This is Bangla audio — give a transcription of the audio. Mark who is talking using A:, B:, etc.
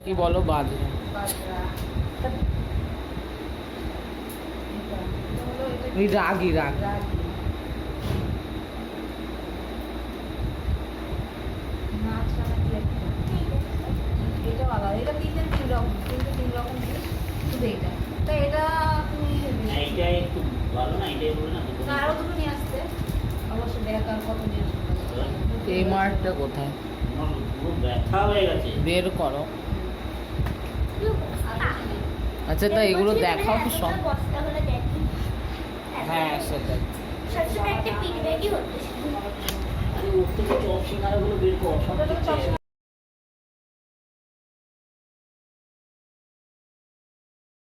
A: কি বলো বাজরা এই রাগি
B: এটা আলাদা, এটা তিন রকম জিনিস, শুধু এটা। তা এটা তুমি
C: এইটাই একটু ভালো না, এটাই বলে না দুটো
B: আরো দুটো নিয়ে আসতে অবশ্য দেখ আর কত জিনিস।
A: এই মার্কটা কোথায়
C: আমার পুরো ব্যথা হয়ে গেছে।
A: বের করো। আচ্ছা তা এগুলো দেখাও তো সব। হ্যাঁ সেটাই।
C: আরে ওর থেকে চপ সিঙ্গারাগুলো বের কর, সব কিছু